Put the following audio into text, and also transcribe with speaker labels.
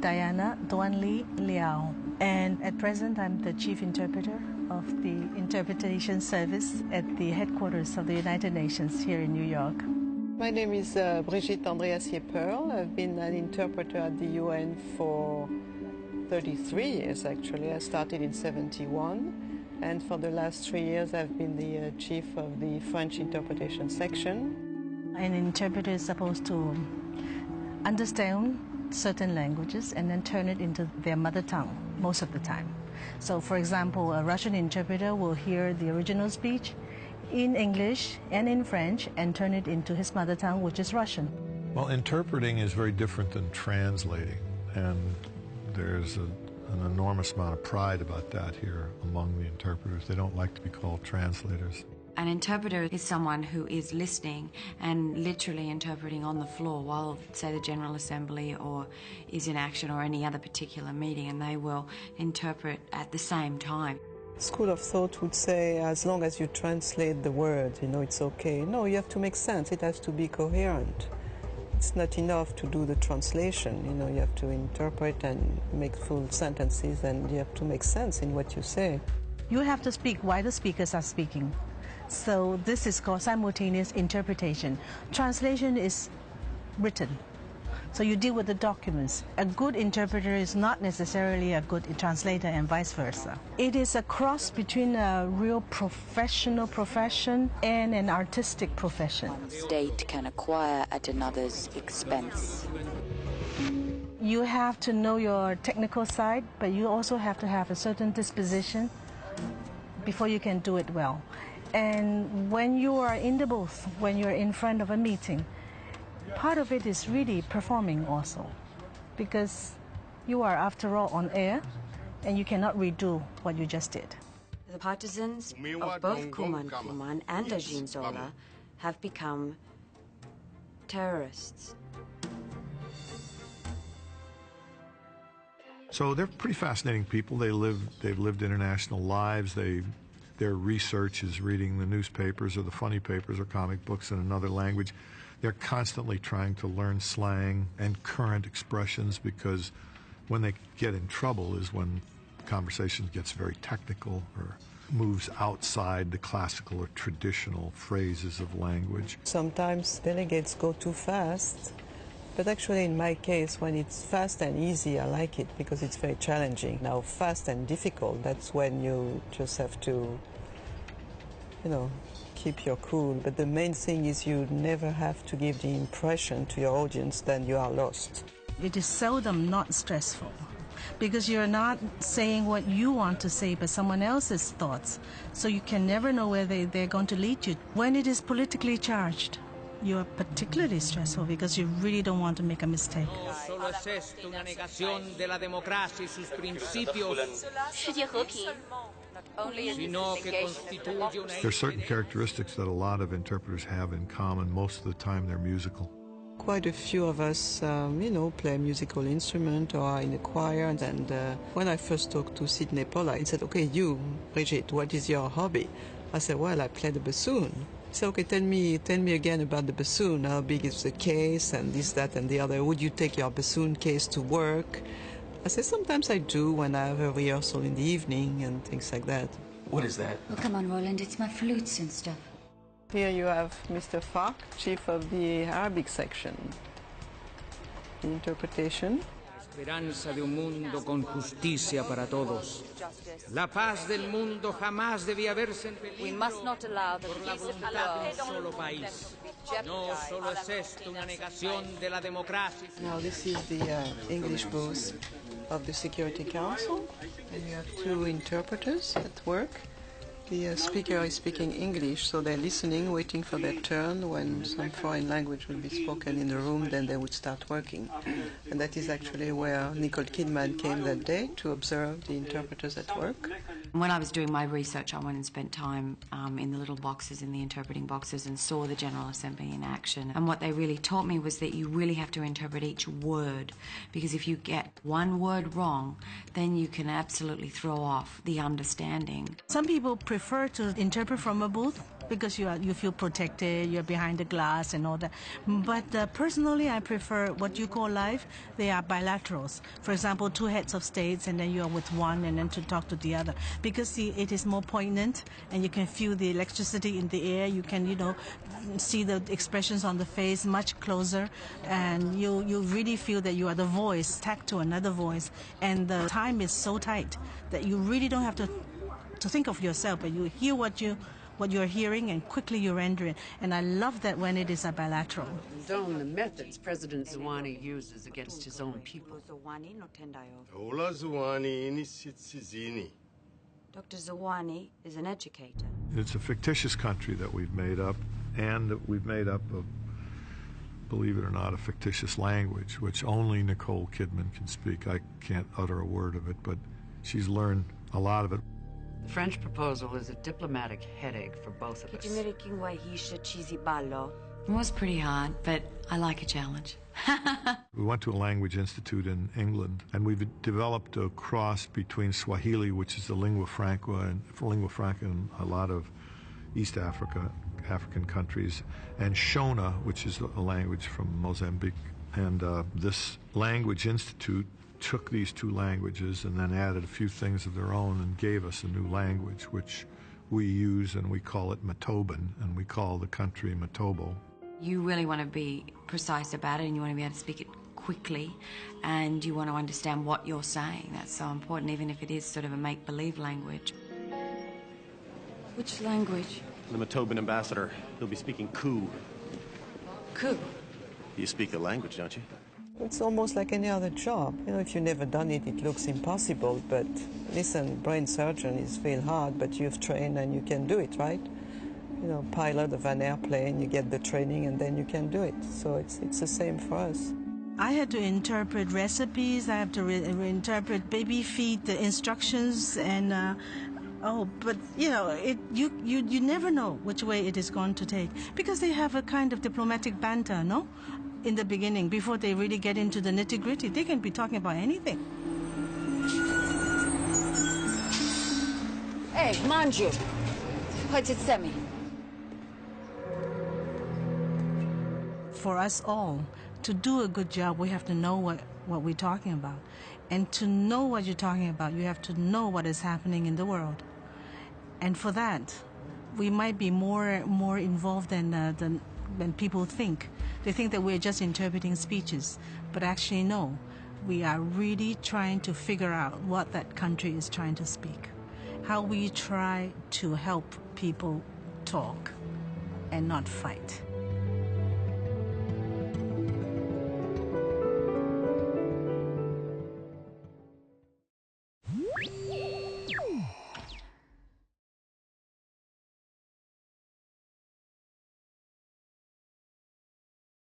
Speaker 1: Diana Duan Li Liao, and at present I'm the chief interpreter of the interpretation service at the headquarters of the United Nations here in New York.
Speaker 2: My name is Brigitte Andreassier-Pearl. I've been an interpreter at the UN for 33 years actually. I started in 71, and for the last 3 years I've been the chief of the French interpretation section.
Speaker 1: An interpreter is supposed to understand certain languages and then turn it into their mother tongue most of the time. So for example, a Russian interpreter will hear the original speech in English and in French and turn it into his mother tongue, which is Russian.
Speaker 3: Well, interpreting is very different than translating, and there's an enormous amount of pride about that here among the interpreters. They don't like to be called translators.
Speaker 4: An interpreter is someone who is listening and literally interpreting on the floor while, say, the General Assembly or is in action or any other particular meeting, and they will interpret at the same time.
Speaker 2: School of thought would say, as long as you translate the word, it's okay. No, you have to make sense. It has to be coherent. It's not enough to do the translation. You have to interpret and make full sentences, and you have to make sense in what you say.
Speaker 1: You have to speak while the speakers are speaking. So this is called simultaneous interpretation. Translation is written. So you deal with the documents. A good interpreter is not necessarily a good translator and vice versa. It is a cross between a real professional profession and an artistic profession.
Speaker 5: One state can acquire at another's expense.
Speaker 1: You have to know your technical side, but you also have to have a certain disposition before you can do it well. And when you are in the booth, when you're in front of a meeting, part of it is really performing also, because you are, after all, on air, and you cannot redo what you just did.
Speaker 4: The partisans of both Kuman Kuman and Dajin Zola have become terrorists.
Speaker 3: So they're pretty fascinating people. They've lived international lives. Their research is reading the newspapers or the funny papers or comic books in another language. They're constantly trying to learn slang and current expressions, because when they get in trouble is when conversation gets very technical or moves outside the classical or traditional phrases of language.
Speaker 2: Sometimes delegates go too fast, but actually in my case, when it's fast and easy, I like it because it's very challenging. Now, fast and difficult, that's when you just have to, keep your cool. But the main thing is you never have to give the impression to your audience that you are lost.
Speaker 1: It is seldom not stressful, because you're not saying what you want to say, but someone else's thoughts. So you can never know where they're going to lead you. When it is politically charged, you are particularly stressful because you really don't want to make a mistake.
Speaker 3: There are certain characteristics that a lot of interpreters have in common. Most of the time they're musical.
Speaker 2: Quite a few of us, play a musical instrument or are in a choir. And when I first talked to Sidney Pollack, he said, "Okay, you, Brigitte, what is your hobby?" I said, "Well, I play the bassoon." He said, "Okay, tell me again about the bassoon. How big is the case and this, that, and the other? Would you take your bassoon case to work?" I said, "Sometimes I do when I have a rehearsal in the evening and things like that."
Speaker 6: What is that?
Speaker 5: Oh, come on, Roland, it's my flutes and stuff.
Speaker 2: Here you have Mr. Fark, chief of the Arabic section. The interpretation.
Speaker 7: Esperanza de un mundo con justicia para todos. La paz del mundo jamás debía verse en peligro.
Speaker 8: We must not allow the peace of the world
Speaker 7: solo país. No solo es esto una negación de la democracia.
Speaker 2: Now this is the English booth of the Security Council, and you have two interpreters at work. The speaker is speaking English, so they're listening, waiting for their turn. When some foreign language will be spoken in the room, then they would start working. And that is actually where Nicole Kidman came that day to observe the interpreters at work.
Speaker 4: When I was doing my research, I went and spent time in the little boxes, in the interpreting boxes, and saw the General Assembly in action. And what they really taught me was that you really have to interpret each word, because if you get one word wrong, then you can absolutely throw off the understanding.
Speaker 1: Some people prefer to interpret from a booth. because you feel protected, you're behind the glass and all that. But personally, I prefer what you call live. They are bilaterals. For example, two heads of states, and then you are with one, and then to talk to the other. Because see, it is more poignant, and you can feel the electricity in the air. You can, see the expressions on the face much closer, and you really feel that you are the voice tagged to another voice, and the time is so tight that you really don't have to think of yourself, but you hear what you're hearing, and quickly you render it. And I love that when it is a bilateral.
Speaker 6: Condone the methods President Zwane uses against his own people.
Speaker 9: Ola Zwane ni sitsizini.
Speaker 8: Dr. Zwane is an educator.
Speaker 3: It's a fictitious country that we've made up, and that we've made up of, believe it or not, a fictitious language, which only Nicole Kidman can speak. I can't utter a word of it, but she's learned a lot of it.
Speaker 6: The French proposal is a diplomatic headache for both of us.
Speaker 4: It was pretty hard, but I like a challenge.
Speaker 3: We went to a language institute in England, and we've developed a cross between Swahili, which is the lingua franca in a lot of East African countries, and Shona, which is a language from Mozambique. And this language institute took these two languages and then added a few things of their own and gave us a new language, which we use, and we call it Matoban, and we call the country Matobo.
Speaker 4: You really want to be precise about it, and you want to be able to speak it quickly, and you want to understand what you're saying. That's so important, even if it is sort of a make-believe language. Which language?
Speaker 10: The Matoban ambassador. He'll be speaking Ku.
Speaker 4: Ku?
Speaker 10: You speak the language, don't you?
Speaker 2: It's almost like any other job. If you've never done it, it looks impossible. But listen, brain surgeon is very hard, but you've trained and you can do it, right? Pilot of an airplane, you get the training and then you can do it. So it's the same for us.
Speaker 1: I had to interpret recipes. I have to interpret baby feed, the instructions, and but you never know which way it is going to take, because they have a kind of diplomatic banter, no? In the beginning, before they really get into the nitty-gritty, they can be talking about anything.
Speaker 8: Hey, manju. Chodź semi.
Speaker 1: For us all, to do a good job, we have to know what we're talking about. And to know what you're talking about, you have to know what is happening in the world. And for that, we might be more involved than people think. They think that we're just interpreting speeches, but actually no. We are really trying to figure out what that country is trying to speak. How we try to help people talk and not fight.